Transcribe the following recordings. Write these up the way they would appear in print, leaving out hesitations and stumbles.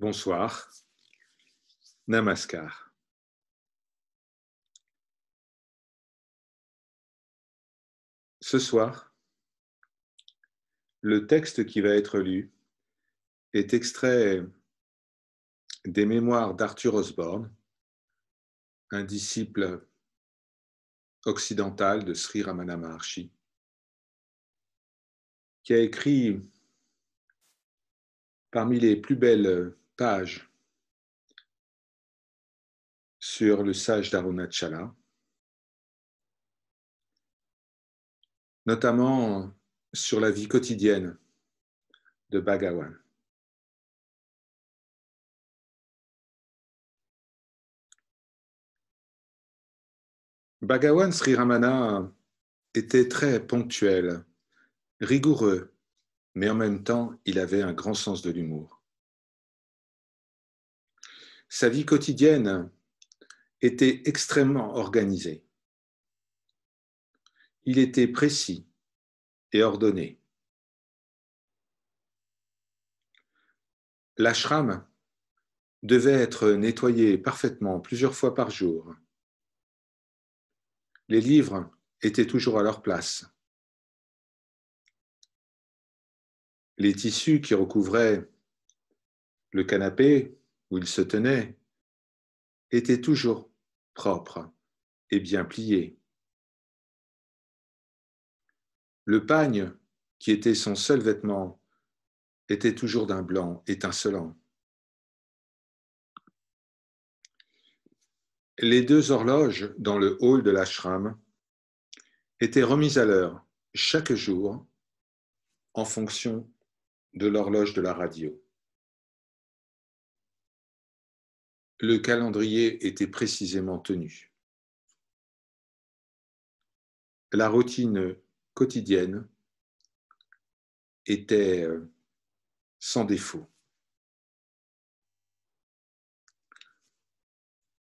Bonsoir, Namaskar. Ce soir, le texte qui va être lu est extrait des mémoires d'Arthur Osborne, un disciple occidental de Sri Ramana Maharshi, qui a écrit parmi les plus belles pages sur le sage d'Arunachala, notamment sur la vie quotidienne de Bhagawan. Bhagawan Sri Ramana était très ponctuel, rigoureux, mais en même temps, il avait un grand sens de l'humour. Sa vie quotidienne était extrêmement organisée. Il était précis et ordonné. L'ashram devait être nettoyé parfaitement plusieurs fois par jour. Les livres étaient toujours à leur place. Les tissus qui recouvraient le canapé où il se tenait étaient toujours propres et bien pliés. Le pagne, qui était son seul vêtement, était toujours d'un blanc étincelant. Les deux horloges dans le hall de l'ashram étaient remises à l'heure chaque jour en fonction de l'horloge de la radio. Le calendrier était précisément tenu. La routine quotidienne était sans défaut.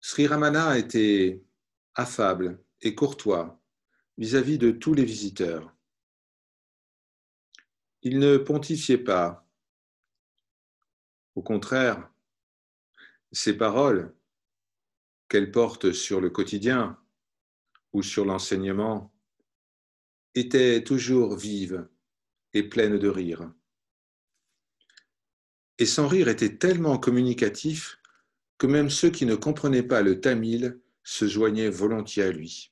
Sri Ramana était affable et courtois vis-à-vis de tous les visiteurs. Il ne pontifiait pas. Au contraire, ses paroles, qu'elles portent sur le quotidien ou sur l'enseignement, étaient toujours vives et pleines de rire. Et son rire était tellement communicatif que même ceux qui ne comprenaient pas le tamil se joignaient volontiers à lui.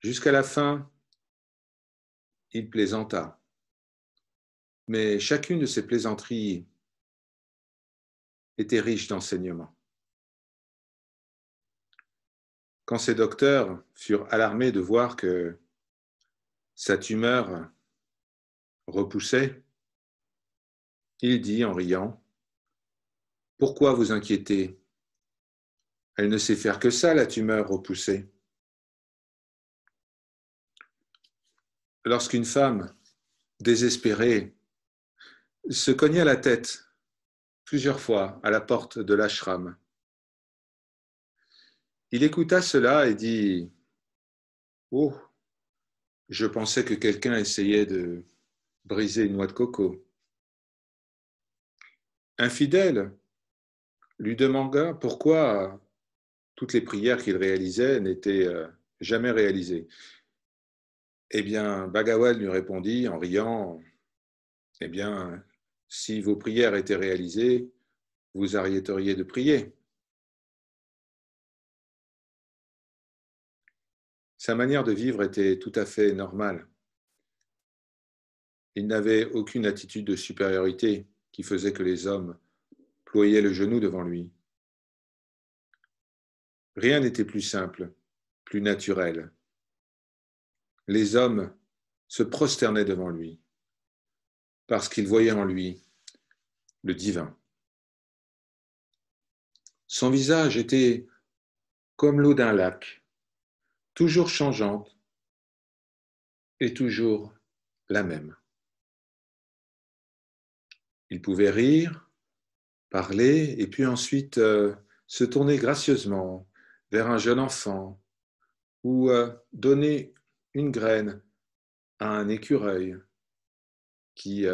Jusqu'à la fin, il plaisanta. Mais chacune de ces plaisanteries était riche d'enseignements. Quand ses docteurs furent alarmés de voir que sa tumeur repoussait, il dit en riant, « Pourquoi vous inquiétez? Elle ne sait faire que ça, la tumeur repoussée. » Lorsqu'une femme, désespérée, se cogna la tête plusieurs fois à la porte de l'ashram, il écouta cela et dit, « Oh, je pensais que quelqu'un essayait de briser une noix de coco. » Un fidèle lui demanda pourquoi toutes les prières qu'il réalisait n'étaient jamais réalisées. Eh bien, Bhagawan lui répondit en riant, « Eh bien, si vos prières étaient réalisées, vous arrêteriez de prier. » Sa manière de vivre était tout à fait normale. Il n'avait aucune attitude de supériorité qui faisait que les hommes ployaient le genou devant lui. Rien n'était plus simple, plus naturel. Les hommes se prosternaient devant lui parce qu'ils voyaient en lui le divin. Son visage était comme l'eau d'un lac, toujours changeante et toujours la même. Il pouvait rire, parler et puis ensuite se tourner gracieusement vers un jeune enfant ou donner une graine à un écureuil qui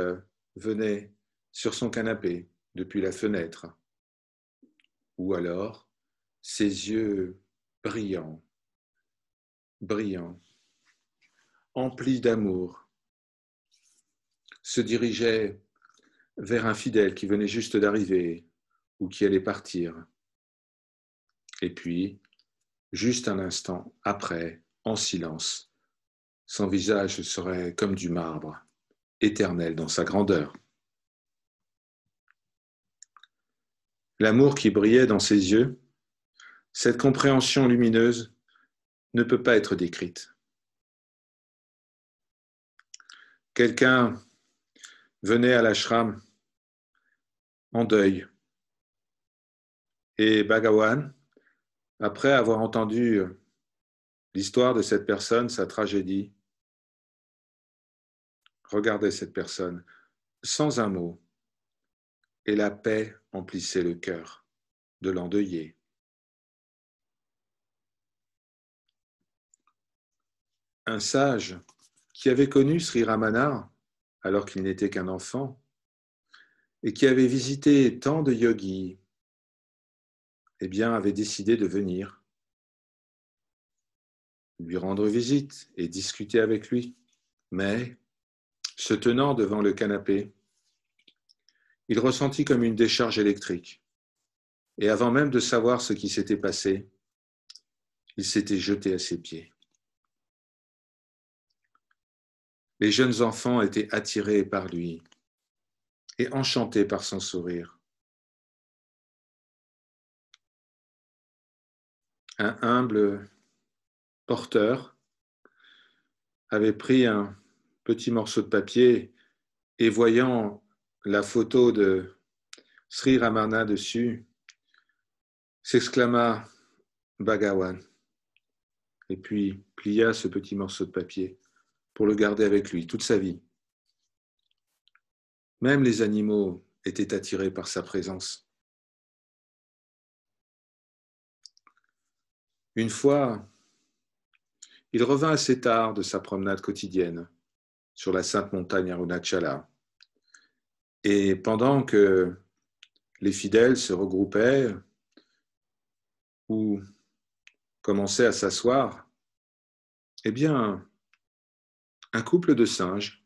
venait sur son canapé, depuis la fenêtre, ou alors ses yeux brillants, brillants, emplis d'amour, se dirigeaient vers un fidèle qui venait juste d'arriver ou qui allait partir. Et puis, juste un instant après, en silence, son visage serait comme du marbre, éternel dans sa grandeur. L'amour qui brillait dans ses yeux, cette compréhension lumineuse ne peut pas être décrite. Quelqu'un venait à l'ashram en deuil et Bhagawan, après avoir entendu l'histoire de cette personne, sa tragédie, regardait cette personne sans un mot et la paix emplissait le cœur de l'endeuillé. Un sage qui avait connu Sri Ramana alors qu'il n'était qu'un enfant et qui avait visité tant de yogis, eh bien, avait décidé de venir lui rendre visite et discuter avec lui. Mais, se tenant devant le canapé, il ressentit comme une décharge électrique. Et avant même de savoir ce qui s'était passé, il s'était jeté à ses pieds. Les jeunes enfants étaient attirés par lui et enchantés par son sourire. Un humble porteur avait pris un petit morceau de papier et voyant la photo de Sri Ramana dessus, s'exclama Bhagawan et puis plia ce petit morceau de papier pour le garder avec lui toute sa vie. Même les animaux étaient attirés par sa présence. Une fois, il revint assez tard de sa promenade quotidienne sur la sainte montagne Arunachala. Et pendant que les fidèles se regroupaient ou commençaient à s'asseoir, eh bien, un couple de singes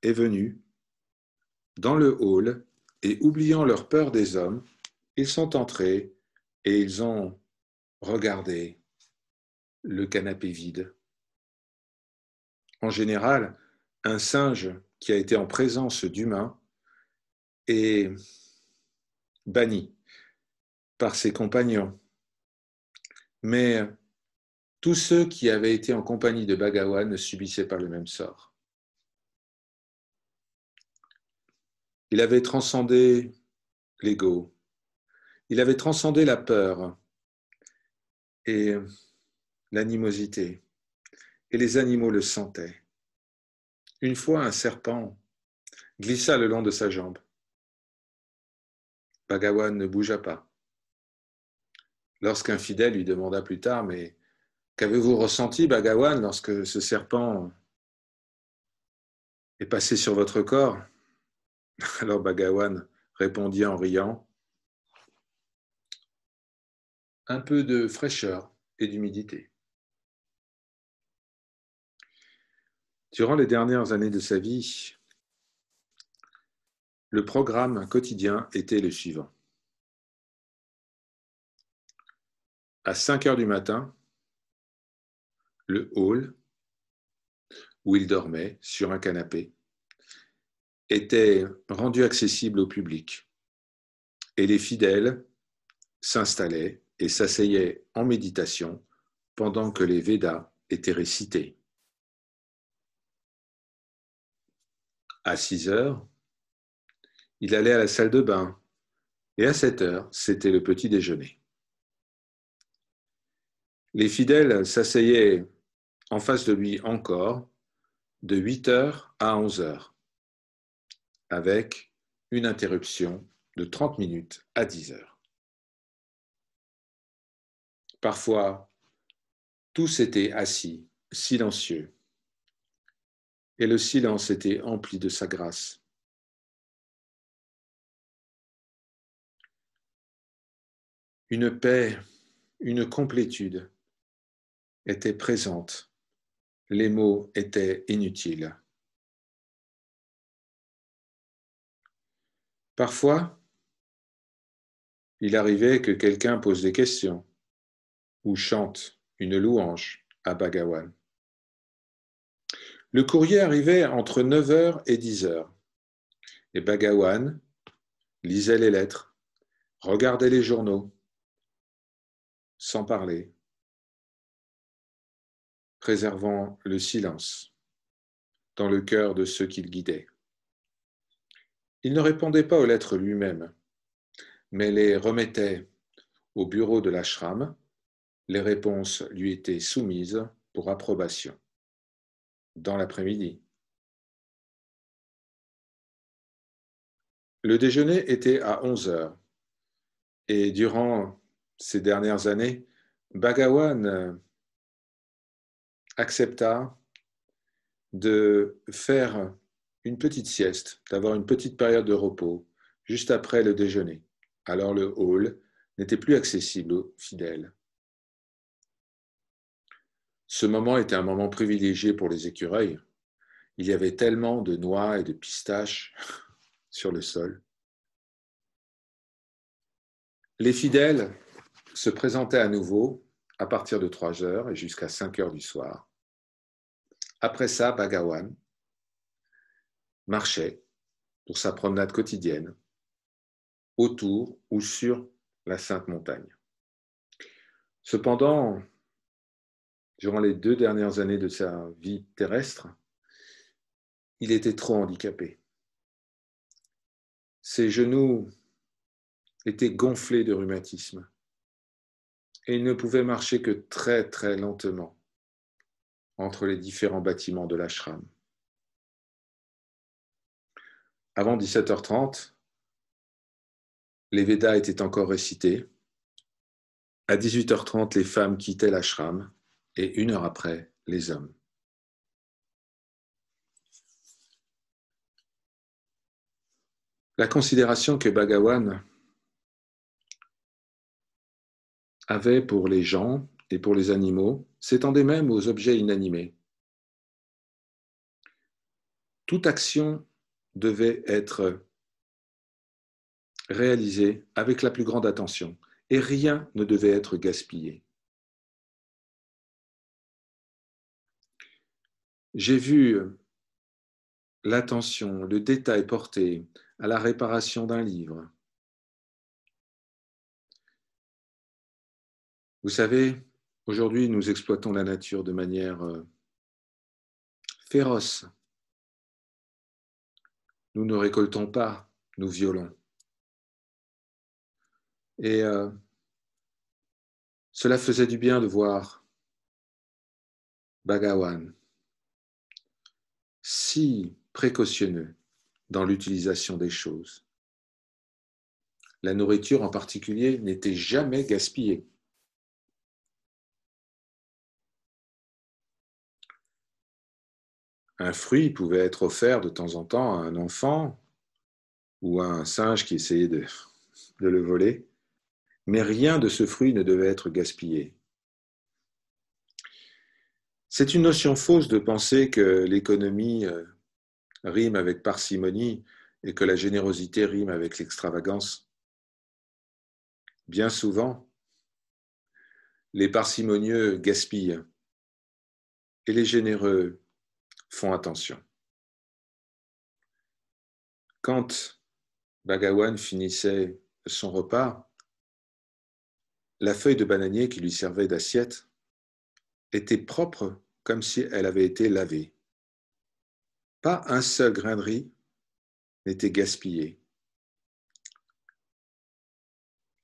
est venu dans le hall et, oubliant leur peur des hommes, ils sont entrés et ils ont regardé le canapé vide. En général, un singe qui a été en présence d'humains est banni par ses compagnons. Mais tous ceux qui avaient été en compagnie de Bhagawan ne subissaient pas le même sort. Il avait transcendé l'ego, il avait transcendé la peur et l'animosité, et les animaux le sentaient. Une fois, un serpent glissa le long de sa jambe. Bhagawan ne bougea pas. Lorsqu'un fidèle lui demanda plus tard, mais qu'avez-vous ressenti, Bhagawan, lorsque ce serpent est passé sur votre corps? Alors Bhagawan répondit en riant, un peu de fraîcheur et d'humidité. Durant les dernières années de sa vie, le programme quotidien était le suivant. À 5 heures du matin, le hall où il dormait sur un canapé était rendu accessible au public et les fidèles s'installaient et s'asseyaient en méditation pendant que les Védas étaient récités. À 6 heures, il allait à la salle de bain et à 7 heures, c'était le petit déjeuner. Les fidèles s'asseyaient en face de lui encore de 8 heures à 11 heures, avec une interruption de 30 minutes à 10 heures. Parfois, tous étaient assis, silencieux, et le silence était empli de sa grâce. Une paix, une complétude étaient présentes. Les mots étaient inutiles. Parfois, il arrivait que quelqu'un pose des questions ou chante une louange à Bhagawan. Le courrier arrivait entre 9 heures et 10 heures, et Bhagawan lisait les lettres, regardait les journaux, sans parler, préservant le silence dans le cœur de ceux qu'il guidait. Il ne répondait pas aux lettres lui-même, mais les remettait au bureau de l'ashram. Les réponses lui étaient soumises pour approbation. Dans l'après-midi. Le déjeuner était à 11 heures, et durant ces dernières années, Bhagawan accepta de faire une petite sieste, d'avoir une petite période de repos juste après le déjeuner. Alors le hall n'était plus accessible aux fidèles. Ce moment était un moment privilégié pour les écureuils. Il y avait tellement de noix et de pistaches sur le sol. Les fidèles se présentaient à nouveau à partir de 3 heures et jusqu'à 5 heures du soir. Après ça, Bhagawan marchait pour sa promenade quotidienne autour ou sur la Sainte Montagne. Cependant, durant les 2 dernières années de sa vie terrestre, il était trop handicapé. Ses genoux étaient gonflés de rhumatisme et il ne pouvait marcher que très très lentement entre les différents bâtiments de l'ashram. Avant 17h30, les Védas étaient encore récités. À 18h30, les femmes quittaient l'ashram et 1 heure après, les hommes. La considération que Bhagawan avait pour les gens et pour les animaux s'étendait même aux objets inanimés. Toute action devait être réalisée avec la plus grande attention et rien ne devait être gaspillé. J'ai vu l'attention, le détail porté à la réparation d'un livre. Vous savez, aujourd'hui, nous exploitons la nature de manière féroce. Nous ne récoltons pas, nous violons. Et cela faisait du bien de voir Bhagawan si précautionneux dans l'utilisation des choses. La nourriture en particulier n'était jamais gaspillée. Un fruit pouvait être offert de temps en temps à un enfant ou à un singe qui essayait de le voler, mais rien de ce fruit ne devait être gaspillé. C'est une notion fausse de penser que l'économie rime avec parcimonie et que la générosité rime avec l'extravagance. Bien souvent, les parcimonieux gaspillent et les généreux font attention. Quand Bhagawan finissait son repas, la feuille de bananier qui lui servait d'assiette était propre comme si elle avait été lavée. Pas un seul grain de riz n'était gaspillé.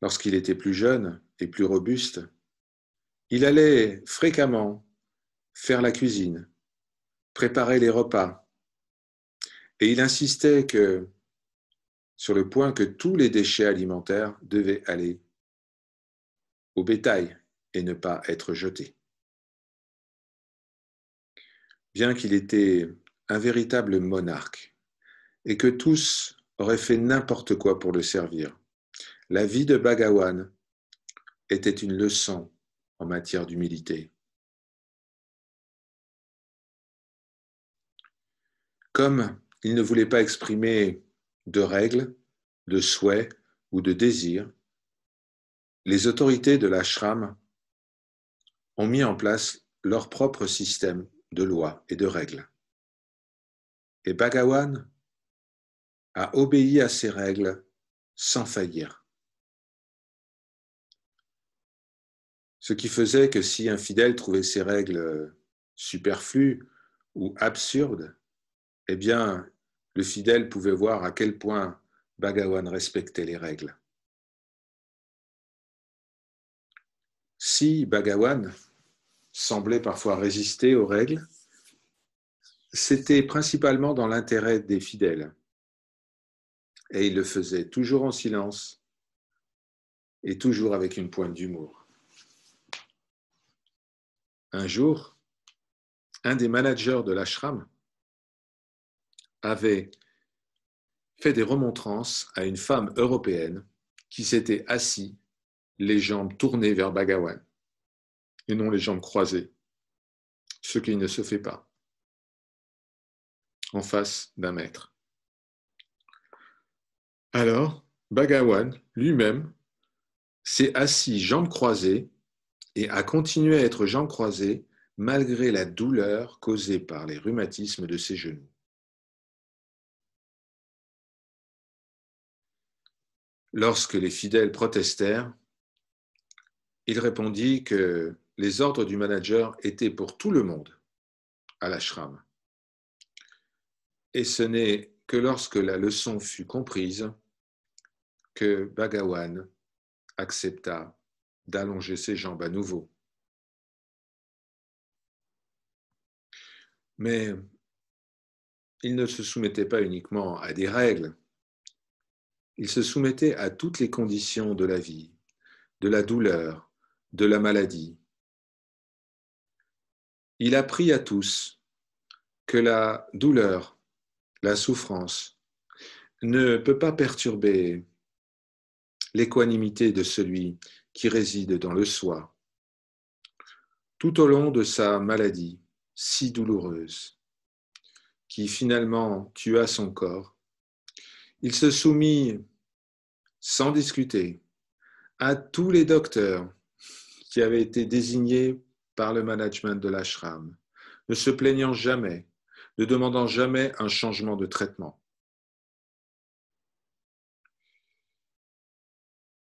Lorsqu'il était plus jeune et plus robuste, il allait fréquemment faire la cuisine, préparer les repas, et il insistait sur le point que tous les déchets alimentaires devaient aller au bétail et ne pas être jetés. Bien qu'il était un véritable monarque et que tous auraient fait n'importe quoi pour le servir, la vie de Bhagawan était une leçon en matière d'humilité. Comme il ne voulait pas exprimer de règles, de souhaits ou de désirs, les autorités de l'ashram ont mis en place leur propre système de lois et de règles. Et Bhagawan a obéi à ces règles sans faillir. Ce qui faisait que si un fidèle trouvait ces règles superflues ou absurdes, eh bien, le fidèle pouvait voir à quel point Bhagawan respectait les règles. Si Bhagawan semblait parfois résister aux règles, c'était principalement dans l'intérêt des fidèles. Et il le faisait toujours en silence et toujours avec une pointe d'humour. Un jour, un des managers de l'ashram avait fait des remontrances à une femme européenne qui s'était assise, les jambes tournées vers Bhagawan et non les jambes croisées, ce qui ne se fait pas en face d'un maître. Alors, Bhagawan lui-même s'est assis jambes croisées et a continué à être jambes croisées malgré la douleur causée par les rhumatismes de ses genoux. Lorsque les fidèles protestèrent, il répondit que les ordres du manager étaient pour tout le monde à l'ashram. Et ce n'est que lorsque la leçon fut comprise que Bhagawan accepta d'allonger ses jambes à nouveau. Mais il ne se soumettait pas uniquement à des règles, il se soumettait à toutes les conditions de la vie, de la douleur, de la maladie. Il apprit à tous que la douleur, la souffrance, ne peut pas perturber l'équanimité de celui qui réside dans le soi. Tout au long de sa maladie si douloureuse, qui finalement tua son corps, il se soumit sans discuter à tous les docteurs qui avaient été désignés par le management de l'ashram, ne se plaignant jamais, ne demandant jamais un changement de traitement.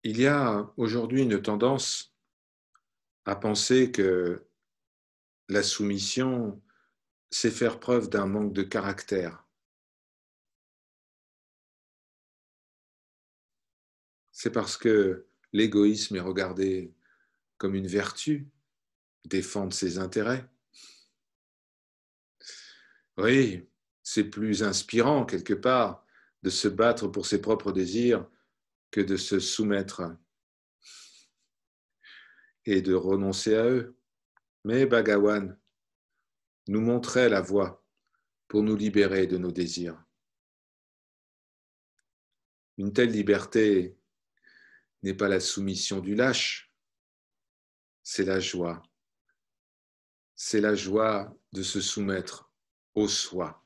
Il y a aujourd'hui une tendance à penser que la soumission, c'est faire preuve d'un manque de caractère. C'est parce que l'égoïsme est regardé comme une vertu, défendre ses intérêts. Oui, c'est plus inspirant quelque part de se battre pour ses propres désirs que de se soumettre et de renoncer à eux. Mais Bhagawan nous montrait la voie pour nous libérer de nos désirs. Une telle liberté n'est pas la soumission du lâche, c'est la joie. C'est la joie de se soumettre au soi.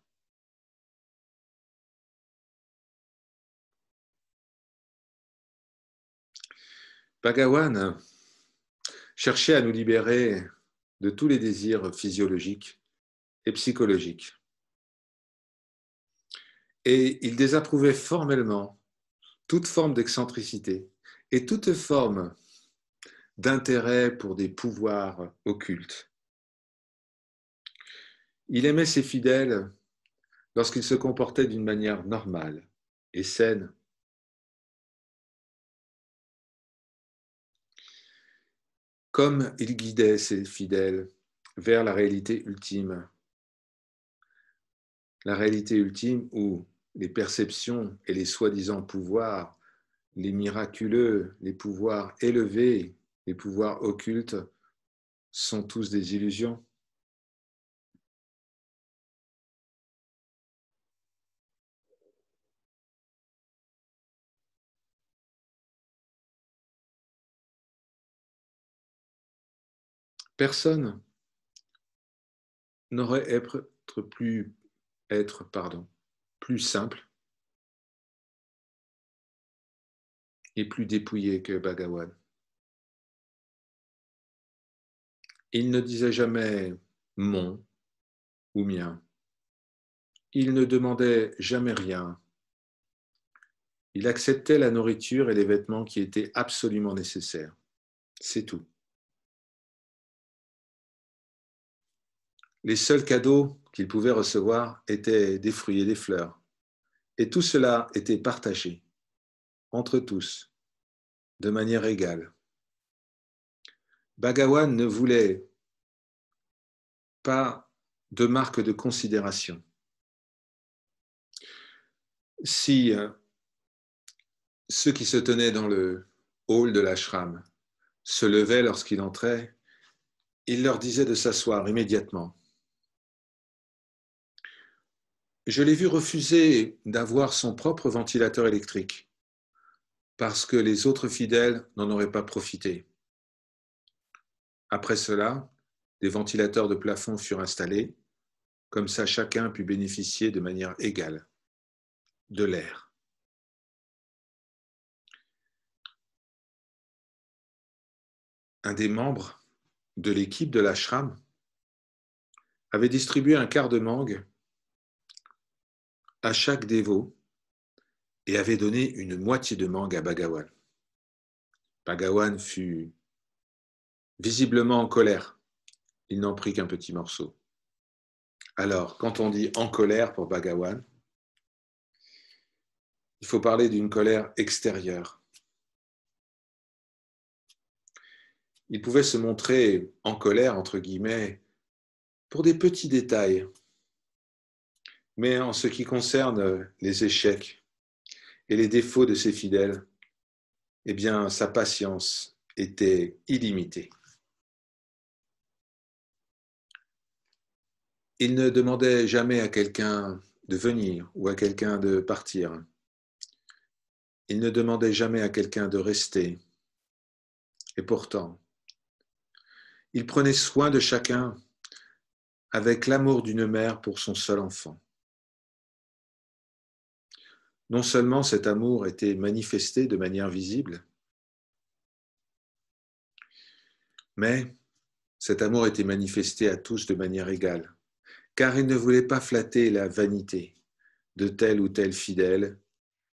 Bhagawan cherchait à nous libérer de tous les désirs physiologiques et psychologiques. Et il désapprouvait formellement toute forme d'excentricité et toute forme d'intérêt pour des pouvoirs occultes. Il aimait ses fidèles lorsqu'ils se comportaient d'une manière normale et saine. Comme il guidait ses fidèles vers la réalité ultime où les perceptions et les soi-disant pouvoirs, les miraculeux, les pouvoirs élevés, les pouvoirs occultes sont tous des illusions. personne n'aurait plus simple et plus dépouillé que Bhagawan. Il ne disait jamais mon ou mien. Il ne demandait jamais rien. Il acceptait la nourriture et les vêtements qui étaient absolument nécessaires. C'est tout. Les seuls cadeaux qu'il pouvait recevoir étaient des fruits et des fleurs. Et tout cela était partagé entre tous, de manière égale. Bhagawan ne voulait pas de marque de considération. Si ceux qui se tenaient dans le hall de l'ashram se levaient lorsqu'il entrait, il leur disait de s'asseoir immédiatement. Je l'ai vu refuser d'avoir son propre ventilateur électrique parce que les autres fidèles n'en auraient pas profité. Après cela, des ventilateurs de plafond furent installés, comme ça chacun put bénéficier de manière égale de l'air. Un des membres de l'équipe de l'ashram avait distribué un quart de mangue à chaque dévot et avait donné une moitié de mangue à Bhagawan. Bhagawan fut visiblement en colère. Il n'en prit qu'un petit morceau. Alors, quand on dit en colère pour Bhagawan, il faut parler d'une colère extérieure. Il pouvait se montrer en colère, entre guillemets, pour des petits détails. Mais en ce qui concerne les échecs et les défauts de ses fidèles, eh bien, sa patience était illimitée. Il ne demandait jamais à quelqu'un de venir ou à quelqu'un de partir. Il ne demandait jamais à quelqu'un de rester. Et pourtant, il prenait soin de chacun avec l'amour d'une mère pour son seul enfant. Non seulement cet amour était manifesté de manière visible, mais cet amour était manifesté à tous de manière égale, car il ne voulait pas flatter la vanité de tel ou tel fidèle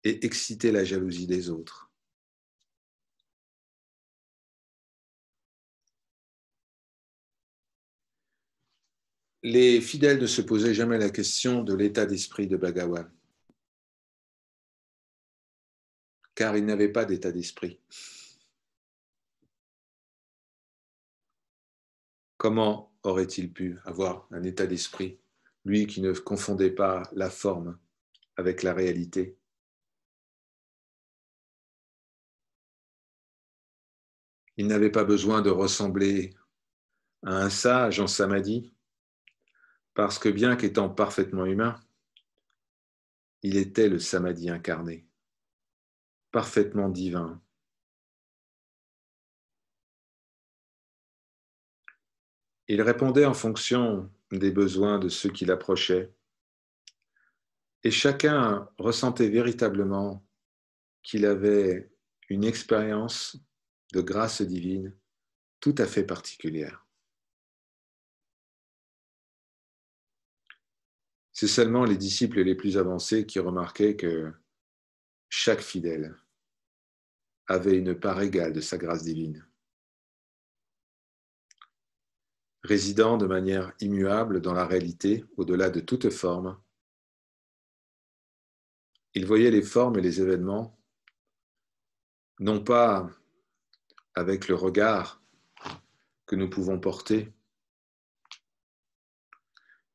et exciter la jalousie des autres. Les fidèles ne se posaient jamais la question de l'état d'esprit de Bhagawan, car il n'avait pas d'état d'esprit. Comment aurait-il pu avoir un état d'esprit, lui qui ne confondait pas la forme avec la réalité? Il n'avait pas besoin de ressembler à un sage en samadhi, parce que bien qu'étant parfaitement humain, il était le samadhi incarné, parfaitement divin. Il répondait en fonction des besoins de ceux qui l'approchaient, et chacun ressentait véritablement qu'il avait une expérience de grâce divine tout à fait particulière. C'est seulement les disciples les plus avancés qui remarquaient que chaque fidèle avait une part égale de sa grâce divine. Résidant de manière immuable dans la réalité, au-delà de toute forme, il voyait les formes et les événements non pas avec le regard que nous pouvons porter,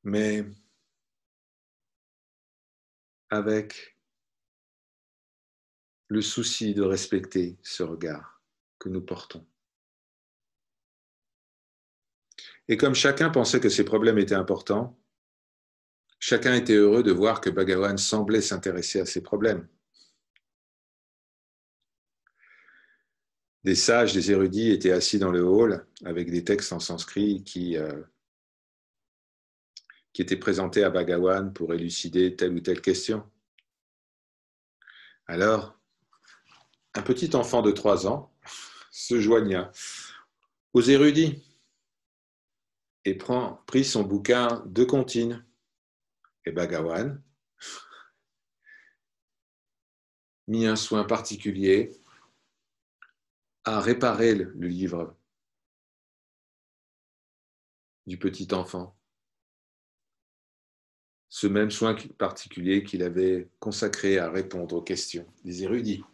mais avec le souci de respecter ce regard que nous portons. Et comme chacun pensait que ses problèmes étaient importants, chacun était heureux de voir que Bhagawan semblait s'intéresser à ses problèmes. des sages, des érudits étaient assis dans le hall avec des textes en sanskrit qui étaient présentés à Bhagawan pour élucider telle ou telle question. Alors, un petit enfant de 3 ans se joigna aux érudits et prit son bouquin de comptines. Et Bhagawan mit un soin particulier à réparer le livre du petit enfant. Ce même soin particulier qu'il avait consacré à répondre aux questions des érudits.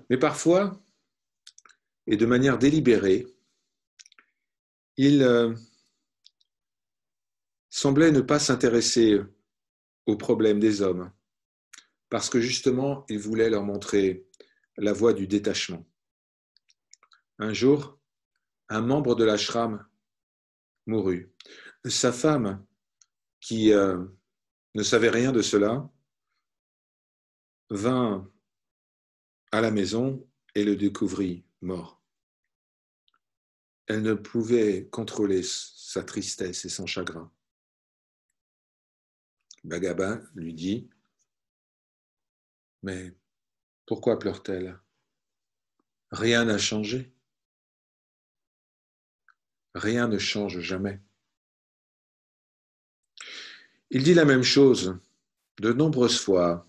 Mais parfois, et de manière délibérée, il semblait ne pas s'intéresser aux problèmes des hommes, parce que justement, il voulait leur montrer la voie du détachement. Un jour, un membre de l'ashram mourut. Sa femme, qui ne savait rien de cela, vint à la maison et le découvrit mort. Elle ne pouvait contrôler sa tristesse et son chagrin. Bhagavan lui dit, « Mais pourquoi pleure-t-elle ? Rien n'a changé. Rien ne change jamais. » Il dit la même chose de nombreuses fois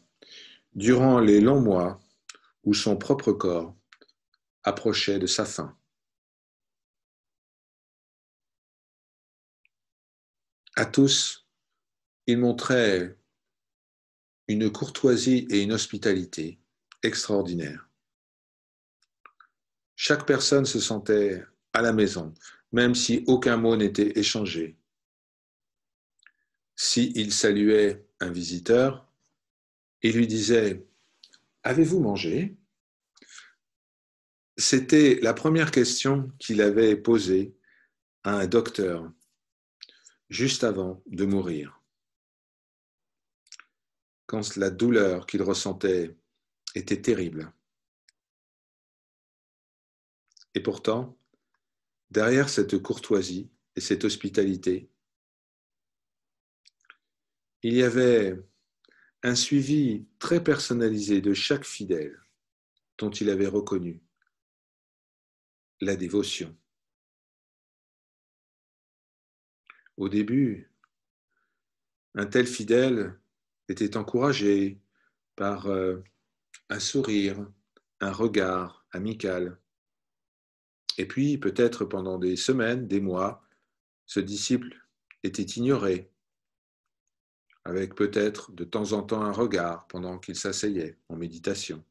durant les longs mois où son propre corps approchait de sa fin. À tous, il montrait une courtoisie et une hospitalité extraordinaires. Chaque personne se sentait à la maison, même si aucun mot n'était échangé. S'il saluait un visiteur, il lui disait « Avez-vous mangé ?» C'était la première question qu'il avait posée à un docteur juste avant de mourir. Quand la douleur qu'il ressentait était terrible. Et pourtant, derrière cette courtoisie et cette hospitalité, il y avait un suivi très personnalisé de chaque fidèle dont il avait reconnu la dévotion. Au début, un tel fidèle était encouragé par un sourire, un regard amical. Et puis, peut-être pendant des semaines, des mois, ce disciple était ignoré, avec peut-être de temps en temps un regard pendant qu'il s'asseyait en méditation.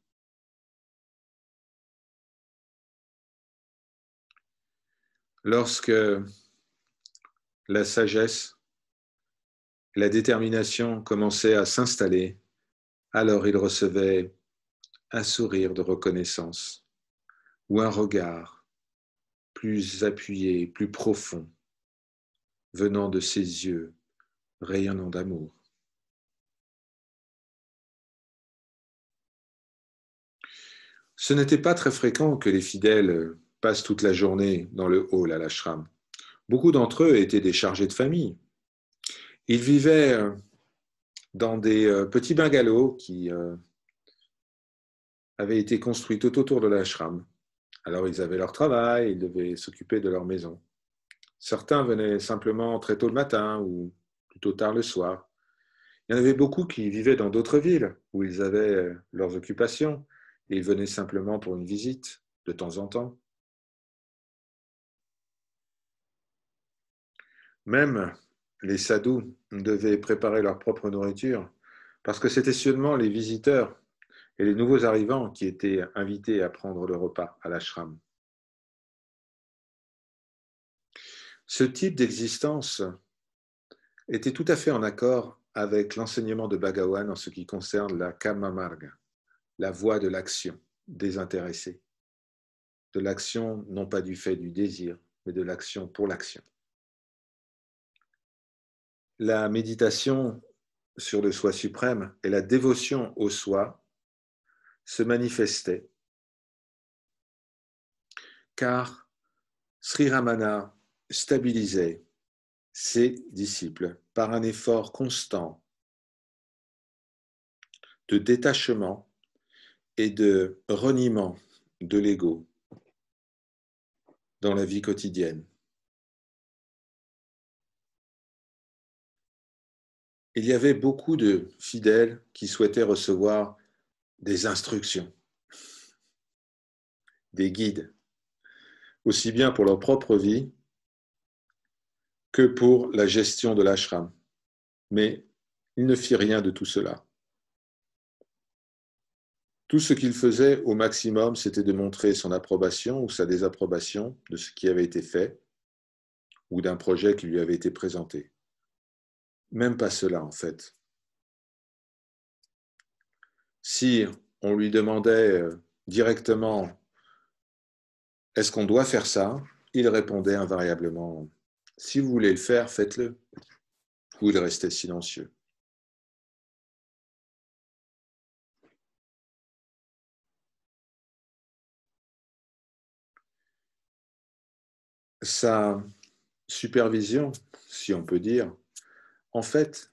Lorsque la sagesse, la détermination commençaient à s'installer, alors il recevait un sourire de reconnaissance ou un regard plus appuyé, plus profond, venant de ses yeux rayonnant d'amour. Ce n'était pas très fréquent que les fidèles passent toute la journée dans le hall à l'ashram. Beaucoup d'entre eux étaient des chargés de famille. Ils vivaient dans des petits bungalows qui avaient été construits tout autour de l'ashram. Alors ils avaient leur travail, ils devaient s'occuper de leur maison. Certains venaient simplement très tôt le matin ou plutôt tard le soir. Il y en avait beaucoup qui vivaient dans d'autres villes où ils avaient leurs occupations et ils venaient simplement pour une visite de temps en temps. Même les sadhus devaient préparer leur propre nourriture parce que c'était seulement les visiteurs et les nouveaux arrivants qui étaient invités à prendre le repas à l'ashram. Ce type d'existence était tout à fait en accord avec l'enseignement de Bhagavan en ce qui concerne la Karma Marga, la voie de l'action désintéressée, de l'action non pas du fait du désir, mais de l'action pour l'action. La méditation sur le soi suprême et la dévotion au soi se manifestait, car Sri Ramana stabilisait ses disciples par un effort constant de détachement et de reniement de l'ego dans la vie quotidienne. Il y avait beaucoup de fidèles qui souhaitaient recevoir des instructions, des guides, aussi bien pour leur propre vie que pour la gestion de l'ashram. Mais il ne fit rien de tout cela. Tout ce qu'il faisait au maximum, c'était de montrer son approbation ou sa désapprobation de ce qui avait été fait ou d'un projet qui lui avait été présenté. Même pas cela, en fait. Si on lui demandait directement « Est-ce qu'on doit faire ça ?», il répondait invariablement « Si vous voulez le faire, faites-le ». Ou il restait silencieux. Sa supervision, si on peut dire, en fait,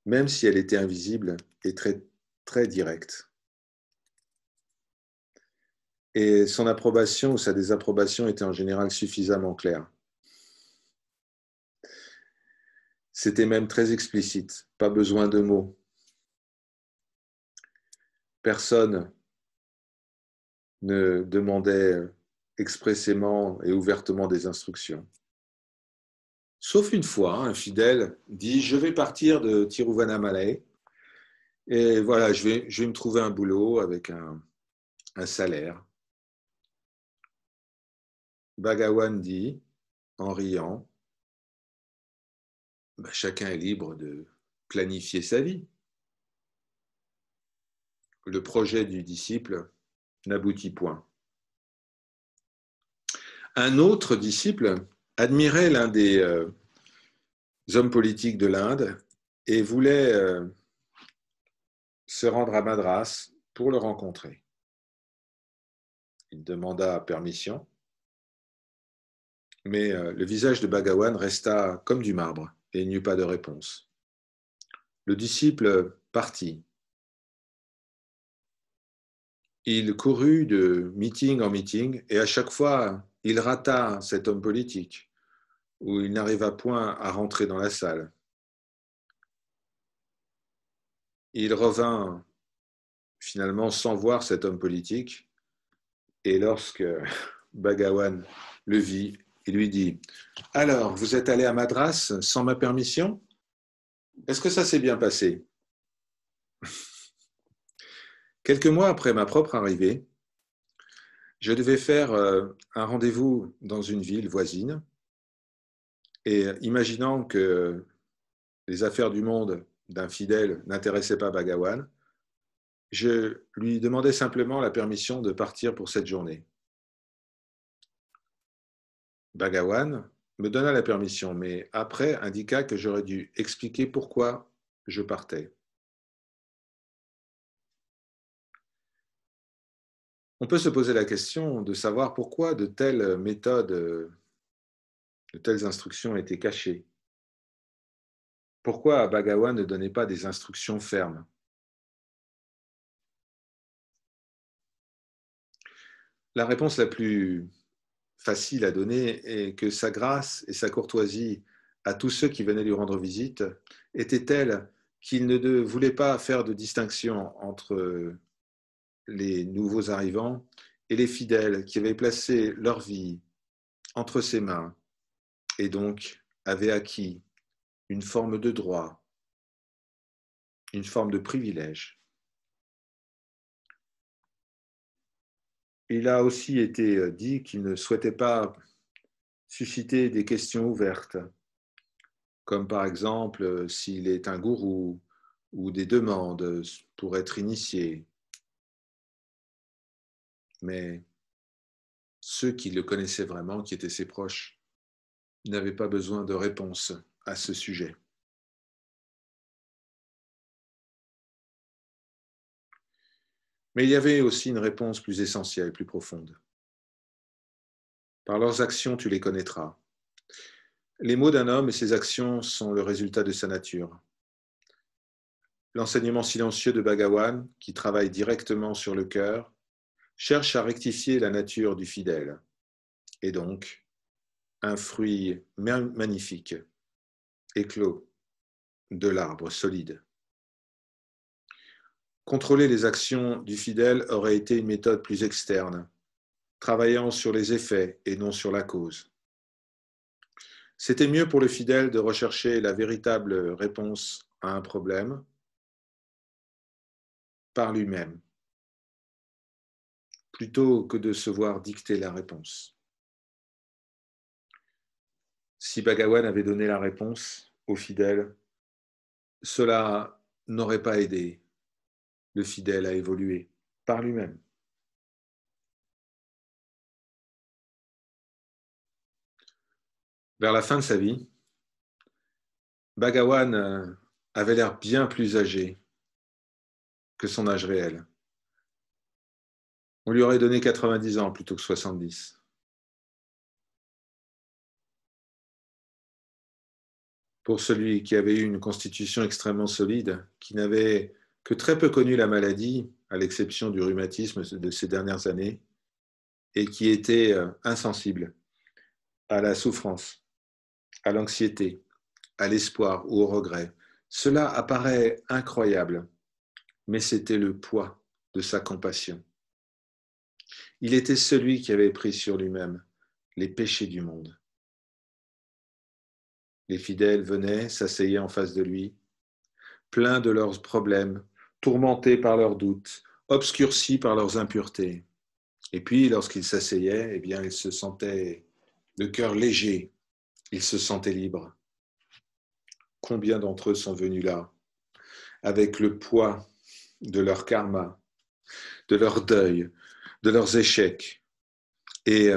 même si elle était invisible, est très, très directe. Et son approbation ou sa désapprobation était en général suffisamment claire. C'était même très explicite, pas besoin de mots. Personne ne demandait expressément et ouvertement des instructions. Sauf une fois, un fidèle dit « Je vais partir de Tiruvannamalai et voilà, je vais me trouver un boulot avec un salaire. » Bhagawan dit, en riant, « Chacun est libre de planifier sa vie. » Le projet du disciple n'aboutit point. Un autre disciple admirait l'un des hommes politiques de l'Inde et voulait se rendre à Madras pour le rencontrer. Il demanda permission, mais le visage de Bhagawan resta comme du marbre et il n'y eut pas de réponse. Le disciple partit. Il courut de meeting en meeting et à chaque fois, il rata cet homme politique où il n'arriva point à rentrer dans la salle. Il revint finalement sans voir cet homme politique et lorsque Bhagawan le vit, il lui dit « Alors, vous êtes allé à Madras sans ma permission ? Est-ce que ça s'est bien passé ?» Quelques mois après ma propre arrivée, je devais faire un rendez-vous dans une ville voisine et imaginant que les affaires du monde d'un fidèle n'intéressaient pas Bhagawan, je lui demandais simplement la permission de partir pour cette journée. Bhagawan me donna la permission, mais après indiqua que j'aurais dû expliquer pourquoi je partais. On peut se poser la question de savoir pourquoi de telles méthodes, de telles instructions étaient cachées. Pourquoi Bhagawan ne donnait pas des instructions fermes? La réponse la plus facile à donner est que sa grâce et sa courtoisie à tous ceux qui venaient lui rendre visite étaient telles qu'il ne voulait pas faire de distinction entre les nouveaux arrivants et les fidèles qui avaient placé leur vie entre ses mains et donc avaient acquis une forme de droit, une forme de privilège. Il a aussi été dit qu'il ne souhaitait pas susciter des questions ouvertes, comme par exemple s'il est un gourou ou des demandes pour être initié. Mais ceux qui le connaissaient vraiment, qui étaient ses proches, n'avaient pas besoin de réponse à ce sujet. Mais il y avait aussi une réponse plus essentielle, plus profonde. Par leurs actions, tu les connaîtras. Les mots d'un homme et ses actions sont le résultat de sa nature. L'enseignement silencieux de Bhagawan, qui travaille directement sur le cœur, cherche à rectifier la nature du fidèle. Et donc, un fruit magnifique éclot de l'arbre solide. Contrôler les actions du fidèle aurait été une méthode plus externe, travaillant sur les effets et non sur la cause. C'était mieux pour le fidèle de rechercher la véritable réponse à un problème par lui-même, plutôt que de se voir dicter la réponse. Si Bhagawan avait donné la réponse au fidèle, cela n'aurait pas aidé le fidèle à évoluer par lui-même. Vers la fin de sa vie, Bhagawan avait l'air bien plus âgé que son âge réel. On lui aurait donné 90 ans plutôt que 70. Pour celui qui avait eu une constitution extrêmement solide, qui n'avait que très peu connu la maladie, à l'exception du rhumatisme de ces dernières années, et qui était insensible à la souffrance, à l'anxiété, à l'espoir ou au regret. Cela apparaît incroyable, mais c'était le poids de sa compassion. Il était celui qui avait pris sur lui-même les péchés du monde. Les fidèles venaient, s'asseyaient en face de lui, pleins de leurs problèmes, tourmentés par leurs doutes, obscurcis par leurs impuretés. Et puis, lorsqu'ils s'asseyaient, eh bien, ils se sentaient le cœur léger, ils se sentaient libres. Combien d'entre eux sont venus là, avec le poids de leur karma, de leur deuil, de leurs échecs, et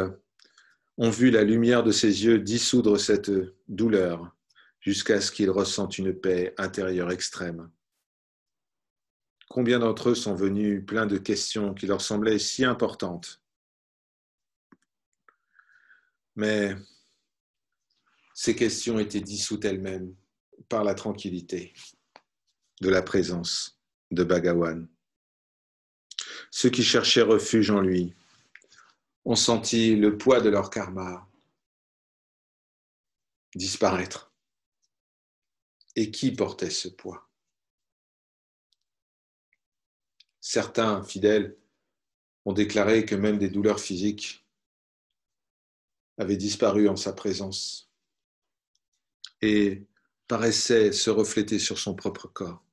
ont vu la lumière de ses yeux dissoudre cette douleur jusqu'à ce qu'ils ressentent une paix intérieure extrême. Combien d'entre eux sont venus pleins de questions qui leur semblaient si importantes, mais ces questions étaient dissoutes elles-mêmes par la tranquillité de la présence de Bhagawan. Ceux qui cherchaient refuge en lui ont senti le poids de leur karma disparaître. Et qui portait ce poids? Certains fidèles ont déclaré que même des douleurs physiques avaient disparu en sa présence et paraissaient se refléter sur son propre corps.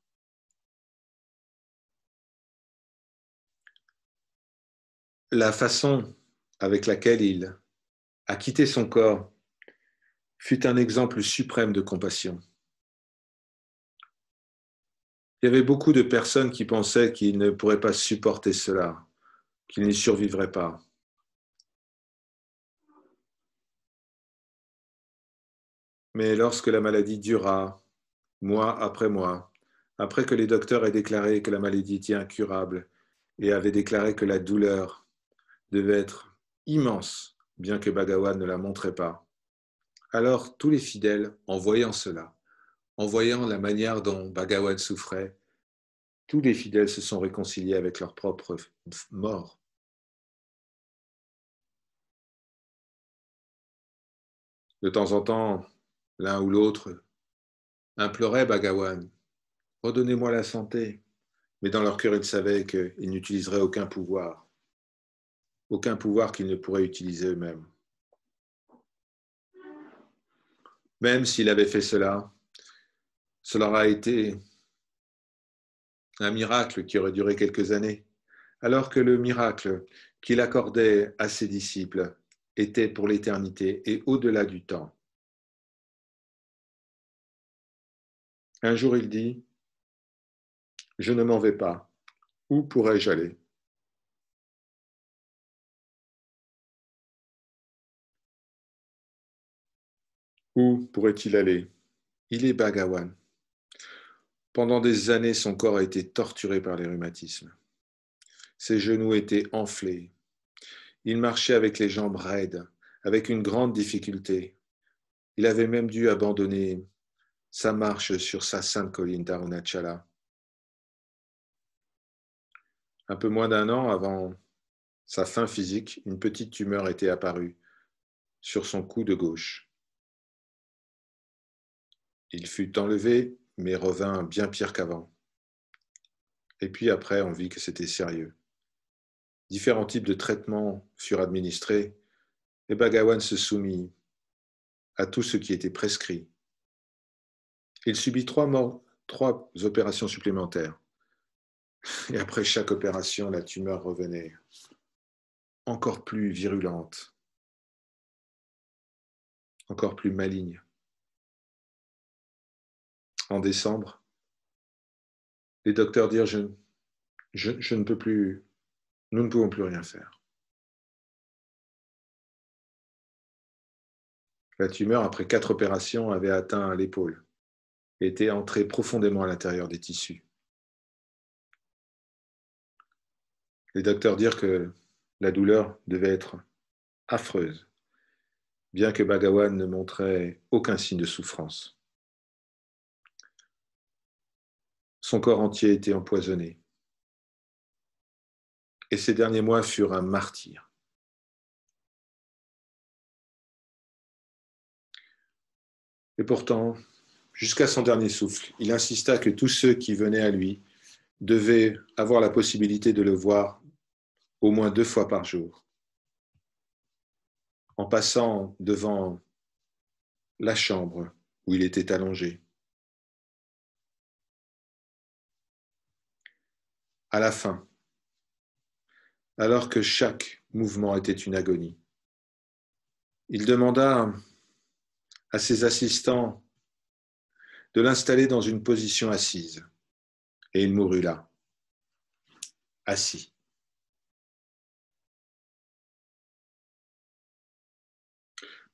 La façon avec laquelle il a quitté son corps fut un exemple suprême de compassion. Il y avait beaucoup de personnes qui pensaient qu'ils ne pourraient pas supporter cela, qu'ils n'y survivraient pas. Mais lorsque la maladie dura, mois, après que les docteurs aient déclaré que la maladie était incurable et avaient déclaré que la douleur devait être immense, bien que Bhagawan ne la montrait pas, alors tous les fidèles, en voyant cela, en voyant la manière dont Bhagawan souffrait, tous les fidèles se sont réconciliés avec leur propre mort. De temps en temps, l'un ou l'autre implorait Bhagawan, redonnez-moi la santé. Mais dans leur cœur, ils savaient qu'ils n'utiliseraient aucun pouvoir qu'ils ne pourraient utiliser eux-mêmes. Même s'il avait fait cela, cela aurait été un miracle qui aurait duré quelques années, alors que le miracle qu'il accordait à ses disciples était pour l'éternité et au-delà du temps. Un jour, il dit, « Je ne m'en vais pas. Où pourrais-je aller ? » Où pourrait-il aller ? Il est Bhagawan. Pendant des années, son corps a été torturé par les rhumatismes. Ses genoux étaient enflés. Il marchait avec les jambes raides, avec une grande difficulté. Il avait même dû abandonner sa marche sur sa sainte colline d'Arunachala. Un peu moins d'un an avant sa fin physique, une petite tumeur était apparue sur son cou de gauche. Il fut enlevé, mais revint bien pire qu'avant. Et puis après, on vit que c'était sérieux. Différents types de traitements furent administrés et Bhagawan se soumit à tout ce qui était prescrit. Il subit trois opérations supplémentaires. Et après chaque opération, la tumeur revenait encore plus virulente, encore plus maligne. En décembre, les docteurs dirent je ne peux plus, nous ne pouvons plus rien faire. La tumeur, après 4 opérations, avait atteint l'épaule et était entrée profondément à l'intérieur des tissus. Les docteurs dirent que la douleur devait être affreuse, bien que Bhagawan ne montrait aucun signe de souffrance. Son corps entier était empoisonné. Et ces derniers mois furent un martyre. Et pourtant, jusqu'à son dernier souffle, il insista que tous ceux qui venaient à lui devaient avoir la possibilité de le voir au moins 2 fois par jour. En passant devant la chambre où il était allongé. À la fin, alors que chaque mouvement était une agonie, il demanda à ses assistants de l'installer dans une position assise. Et il mourut là, assis.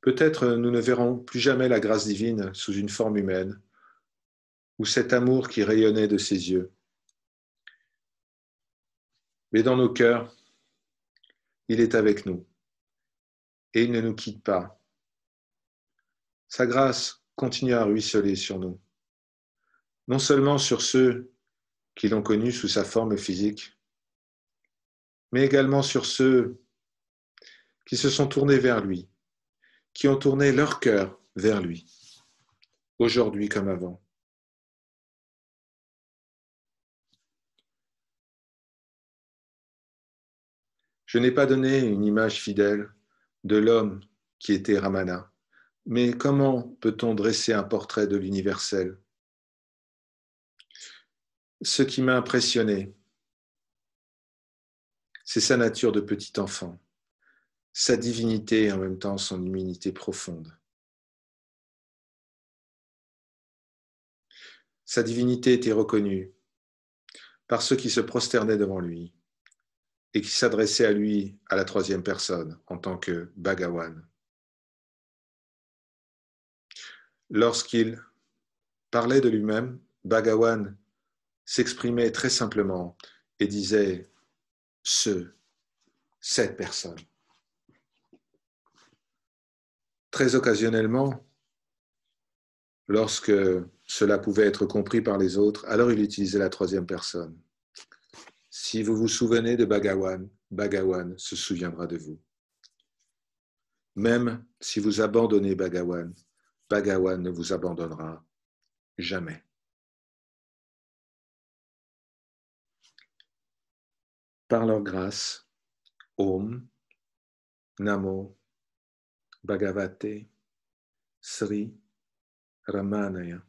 Peut-être nous ne verrons plus jamais la grâce divine sous une forme humaine, ou cet amour qui rayonnait de ses yeux. Mais dans nos cœurs, il est avec nous, et il ne nous quitte pas. Sa grâce continue à ruisseler sur nous, non seulement sur ceux qui l'ont connu sous sa forme physique, mais également sur ceux qui se sont tournés vers lui, qui ont tourné leur cœur vers lui, aujourd'hui comme avant. Je n'ai pas donné une image fidèle de l'homme qui était Ramana, mais comment peut-on dresser un portrait de l'universel? Ce qui m'a impressionné, c'est sa nature de petit enfant, sa divinité et en même temps son humilité profonde. Sa divinité était reconnue par ceux qui se prosternaient devant lui et qui s'adressaient à lui à la 3e personne en tant que Bhagawan. Lorsqu'il parlait de lui-même, Bhagawan s'exprimait très simplement et disait cette personne. Très occasionnellement, lorsque cela pouvait être compris par les autres, alors il utilisait la 3e personne. Si vous vous souvenez de Bhagawan, Bhagawan se souviendra de vous. Même si vous abandonnez Bhagawan, Bhagawan ne vous abandonnera jamais. Par leur grâce, Om Namo Bhagavate Sri Ramanaya.